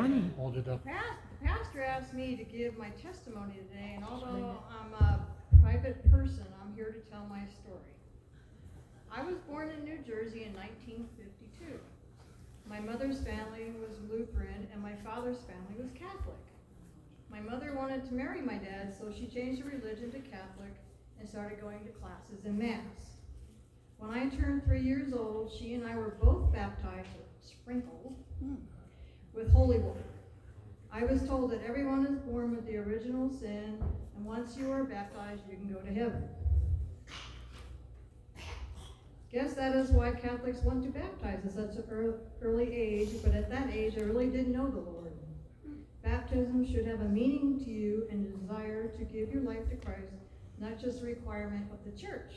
morning. Hold it up. The pastor asked me to give my testimony today, and although I'm a private person, I'm here to tell my story. I was born in New Jersey in 1952. My mother's family was Lutheran, and my father's family was Catholic. My mother wanted to marry my dad, so she changed her religion to Catholic and started going to classes in Mass. When I turned 3 years old, she and I were both baptized, or sprinkled, with holy water. I was told that everyone is born with the original sin, and once you are baptized, you can go to heaven. Guess that is why Catholics want to baptize at such an early age, but at that age, I really didn't know the Lord. Baptism should have a meaning to you and a desire to give your life to Christ, not just a requirement of the church.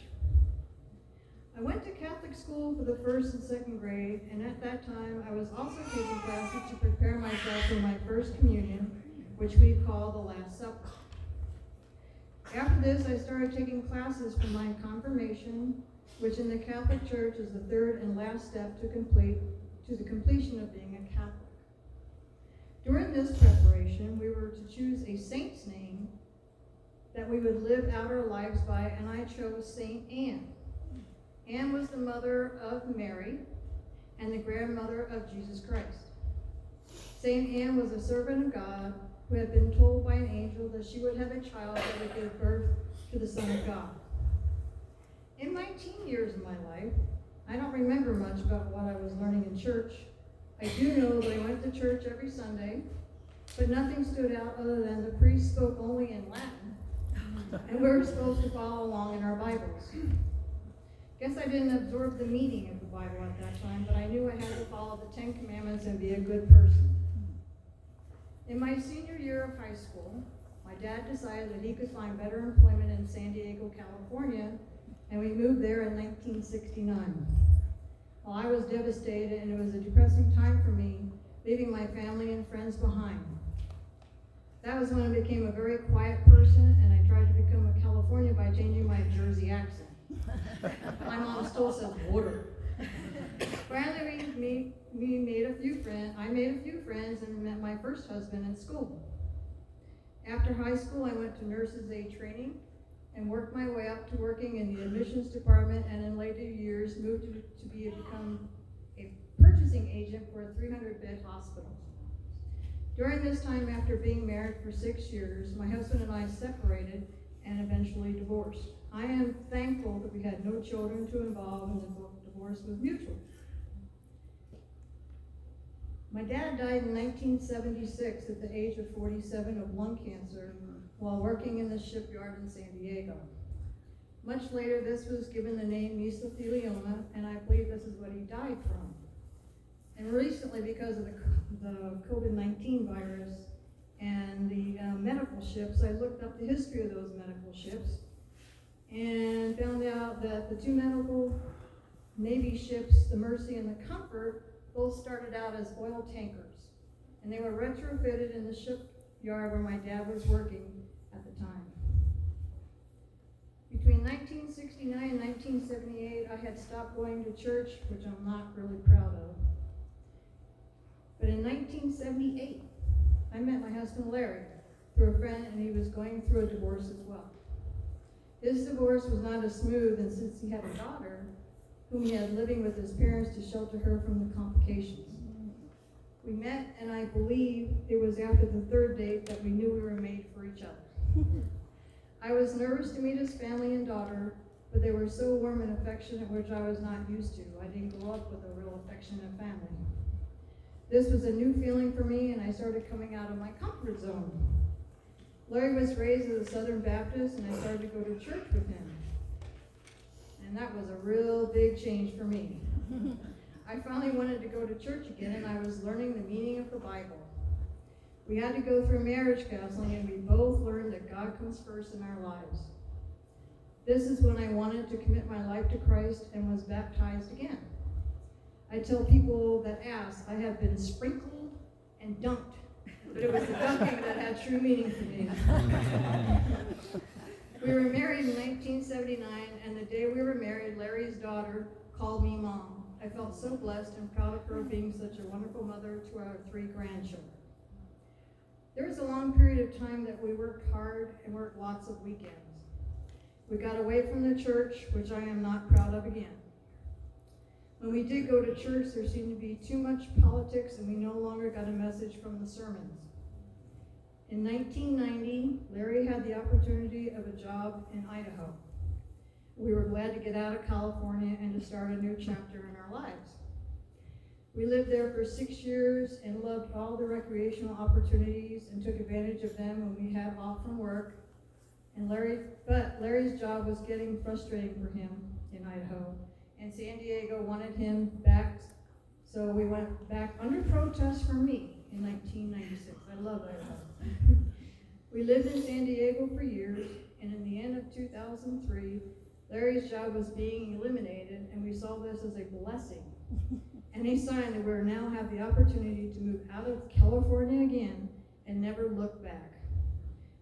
I went to Catholic school for the 1st and 2nd grade, and at that time I was also taking classes to prepare myself for my first communion, which we call the Last Supper. After this, I started taking classes for my confirmation, which in the Catholic Church is the 3rd and last step to the completion of being a Catholic. During this preparation, we were to choose a saint's name that we would live out our lives by, and I chose Saint Anne. Anne was the mother of Mary and the grandmother of Jesus Christ. Saint Anne was a servant of God who had been told by an angel that she would have a child that would give birth to the Son of God. In my teen years of my life, I don't remember much about what I was learning in church. I do know that I went to church every Sunday, but nothing stood out other than the priest spoke only in Latin, and we were supposed to follow along in our Bibles. Guess I didn't absorb the meaning of the Bible at that time, but I knew I had to follow the 10 Commandments and be a good person. In my senior year of high school, my dad decided that he could find better employment in San Diego, California, and we moved there in 1969. Well, I was devastated, and it was a depressing time for me, leaving my family and friends behind. That was when I became a very quiet person, and I tried to become a Californian by changing my Jersey accent. My mom still says water. Finally, we made a few friends. I made a few friends and met my first husband in school. After high school, I went to nurses' aid training and worked my way up to working in the admissions department, and in later years moved to become a purchasing agent for a 300-bed hospital. During this time, after being married for 6 years, my husband and I separated and eventually divorced. I am thankful that we had no children to involve, and the divorce was mutual. My dad died in 1976 at the age of 47 of lung cancer while working in the shipyard in San Diego. Much later, this was given the name mesothelioma, and I believe this is what he died from. And recently, because of the COVID-19 virus and the medical ships, I looked up the history of those medical ships and found out that the two medical Navy ships, the Mercy and the Comfort, both started out as oil tankers, and they were retrofitted in the shipyard where my dad was working at the time. Between 1969 and 1978, I had stopped going to church, which I'm not really proud of. But in 1978, I met my husband Larry through a friend, and he was going through a divorce as well. His divorce was not as smooth, and since he had a daughter, whom he had living with his parents to shelter her from the complications. We met, and I believe it was after the 3rd date that we knew we were made for each other. I was nervous to meet his family and daughter, but they were so warm and affectionate, which I was not used to. I didn't grow up with a real affectionate family. This was a new feeling for me, and I started coming out of my comfort zone. Larry was raised as a Southern Baptist, and I started to go to church with him. And that was a real big change for me. I finally wanted to go to church again, and I was learning the meaning of the Bible. We had to go through marriage counseling, and we both learned that God comes first in our lives. This is when I wanted to commit my life to Christ and was baptized again. I tell people that ask, I have been sprinkled and dunked, but it was the dunking that had true meaning for me. We were married in 1979, and the day we were married, Larry's daughter called me Mom. I felt so blessed and proud of her being such a wonderful mother to our 3 grandchildren. There was a long period of time that we worked hard and worked lots of weekends. We got away from the church, which I am not proud of again. When we did go to church, there seemed to be too much politics, and we no longer got a message from the sermons. In 1990, Larry had the opportunity of a job in Idaho. We were glad to get out of California and to start a new chapter in our lives. We lived there for 6 years and loved all the recreational opportunities and took advantage of them when we had off from work. But Larry's job was getting frustrating for him in Idaho, and San Diego wanted him back, so we went back under protest from me in 1996. I love Idaho. We lived in San Diego for years, and in the end of 2003, Larry's job was being eliminated, and we saw this as a blessing. Any sign that we now have the opportunity to move out of California again and never look back.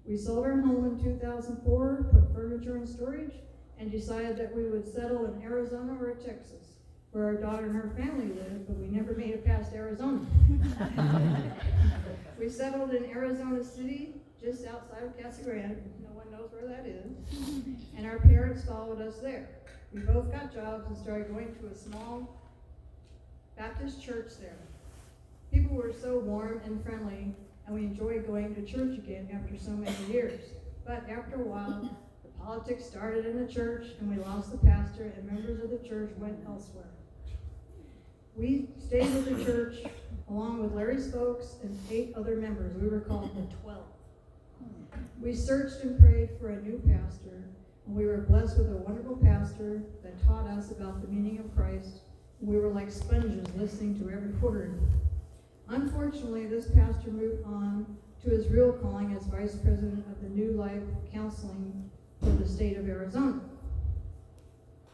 We sold our home in 2004, put furniture in storage, and decided that we would settle in Arizona or Texas, where our daughter and her family lived, but we never made it past Arizona. We settled in Arizona City, just outside of Casa Grande. No one knows where that is. And our parents followed us there. We both got jobs and started going to a small Baptist church there. People were so warm and friendly, and we enjoyed going to church again after so many years. But after a while, the politics started in the church, and we lost the pastor, and members of the church went elsewhere. We stayed with the church along with Larry's folks and 8 other members. We were called the 12. We searched and prayed for a new pastor, and we were blessed with a wonderful pastor that taught us about the meaning of Christ. We were like sponges listening to every word. Unfortunately, this pastor moved on to his real calling as vice president of the New Life Counseling for the state of Arizona.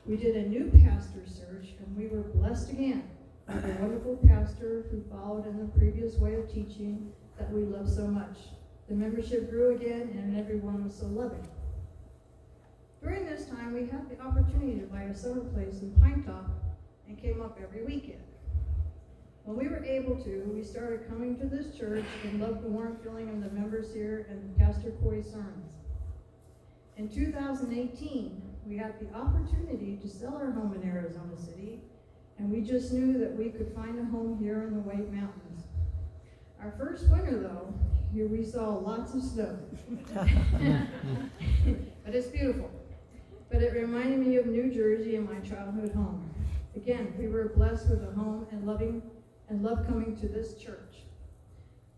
We did a new pastor search, and we were blessed again with a wonderful pastor who followed in the previous way of teaching that we love so much. The membership grew again, and everyone was so loving. During this time, we had the opportunity to buy a summer place in Pine Top and came up every weekend. When we were able to, we started coming to this church and loved the warm feeling of the members here and Pastor Coy's sermons. In 2018, we had the opportunity to sell our home in Arizona City, and we just knew that we could find a home here in the White Mountains. Our first winter, though, here we saw lots of snow. But it's beautiful. But it reminded me of New Jersey and my childhood home. Again, we were blessed with a home and love coming to this church.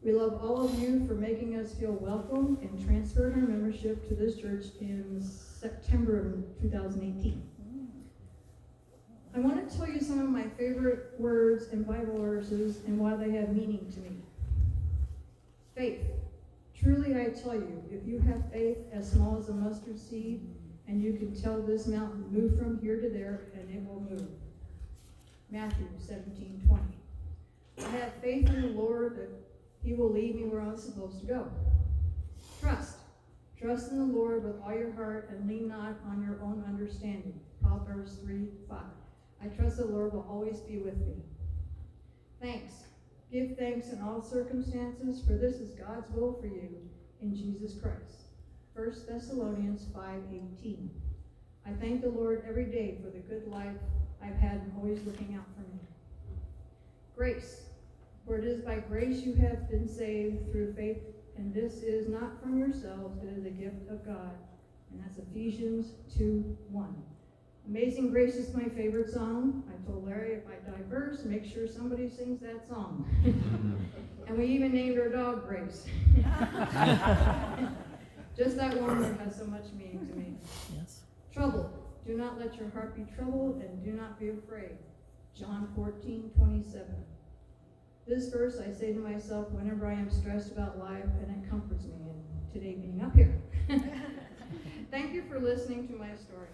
We love all of you for making us feel welcome and transferred our membership to this church in September of 2018. I want to tell you some of my favorite words and Bible verses and why they have meaning to me. Faith. Truly I tell you, if you have faith as small as a mustard seed, and you can tell this mountain, move from here to there, and it will move. Matthew 17:20. I have faith in the Lord that he will lead me where I'm supposed to go. Trust. Trust in the Lord with all your heart and lean not on your own understanding. Proverbs 3:5. I trust the Lord will always be with me. Thanks. Give thanks in all circumstances, for this is God's will for you in Jesus Christ. 1 Thessalonians 5:18. I thank the Lord every day for the good life I've had and always looking out for me. Grace. For it is by grace you have been saved through faith, and this is not from yourselves, it is a gift of God. And that's Ephesians 2:1. Amazing Grace is my favorite song. I told Larry if I die first, make sure somebody sings that song. And we even named our dog Grace. Just that one word has so much meaning to me. Yes. Trouble. Do not let your heart be troubled, and do not be afraid. John 14:27. This verse I say to myself whenever I am stressed about life, and it comforts me, and today being up here. Thank you for listening to my story.